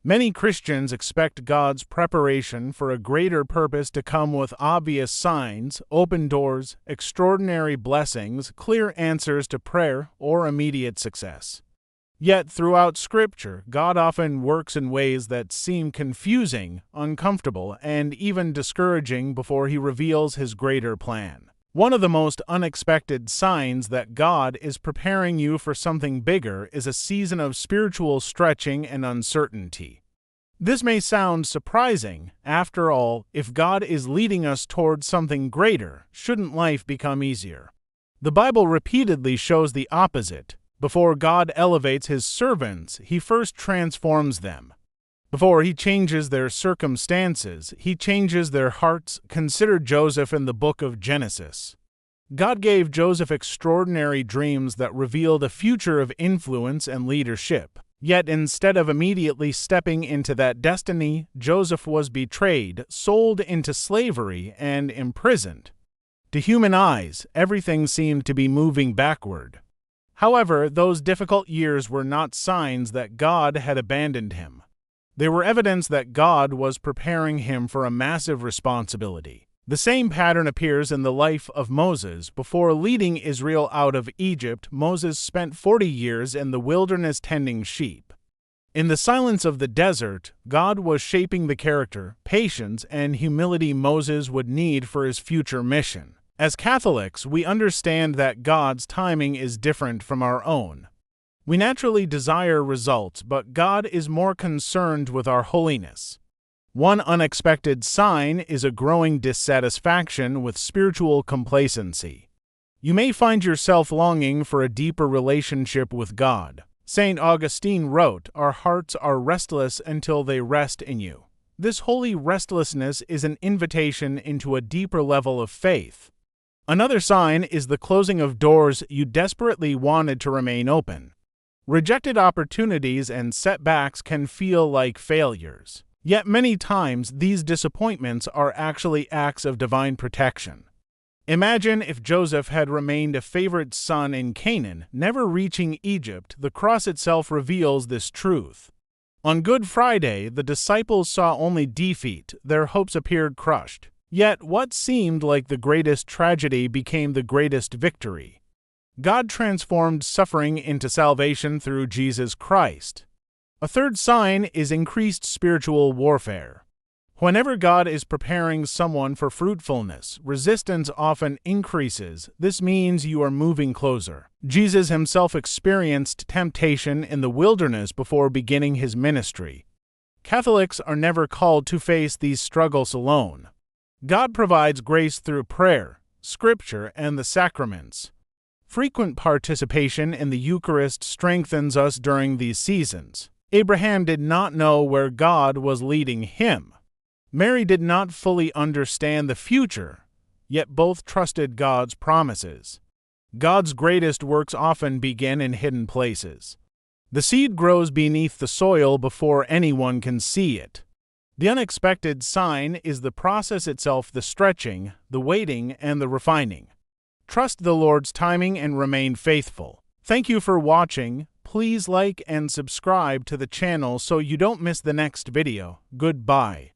Many Christians expect God's preparation for a greater purpose to come with obvious signs, open doors, extraordinary blessings, clear answers to prayer, or immediate success. Yet, throughout Scripture, God often works in ways that seem confusing, uncomfortable, and even discouraging before He reveals His greater plan. One of the most unexpected signs that God is preparing you for something bigger is a season of spiritual stretching and uncertainty. This may sound surprising. After all, if God is leading us towards something greater, shouldn't life become easier? The Bible repeatedly shows the opposite. Before God elevates His servants, He first transforms them. Before He changes their circumstances, He changes their hearts. Consider Joseph in the book of Genesis. God gave Joseph extraordinary dreams that revealed a future of influence and leadership. Yet instead of immediately stepping into that destiny, Joseph was betrayed, sold into slavery, and imprisoned. To human eyes, everything seemed to be moving backward. However, those difficult years were not signs that God had abandoned him. They were evidence that God was preparing him for a massive responsibility. The same pattern appears in the life of Moses. Before leading Israel out of Egypt, Moses spent 40 years in the wilderness tending sheep. In the silence of the desert, God was shaping the character, patience, and humility Moses would need for his future mission. As Catholics, we understand that God's timing is different from our own. We naturally desire results, but God is more concerned with our holiness. One unexpected sign is a growing dissatisfaction with spiritual complacency. You may find yourself longing for a deeper relationship with God. St. Augustine wrote, "Our hearts are restless until they rest in you." This holy restlessness is an invitation into a deeper level of faith. Another sign is the closing of doors you desperately wanted to remain open. Rejected opportunities and setbacks can feel like failures. Yet many times these disappointments are actually acts of divine protection. Imagine if Joseph had remained a favorite son in Canaan, never reaching Egypt. The cross itself reveals this truth. On Good Friday, the disciples saw only defeat. Their hopes appeared crushed. Yet what seemed like the greatest tragedy became the greatest victory. God transformed suffering into salvation through Jesus Christ. A third sign is increased spiritual warfare. Whenever God is preparing someone for fruitfulness, resistance often increases. This means you are moving closer. Jesus himself experienced temptation in the wilderness before beginning his ministry. Catholics are never called to face these struggles alone. God provides grace through prayer, Scripture, and the sacraments. Frequent participation in the Eucharist strengthens us during these seasons. Abraham did not know where God was leading him. Mary did not fully understand the future, yet both trusted God's promises. God's greatest works often begin in hidden places. The seed grows beneath the soil before anyone can see it. The unexpected sign is the process itself, the stretching, the waiting, and the refining. Trust the Lord's timing and remain faithful. Thank you for watching. Please like and subscribe to the channel so you don't miss the next video. Goodbye.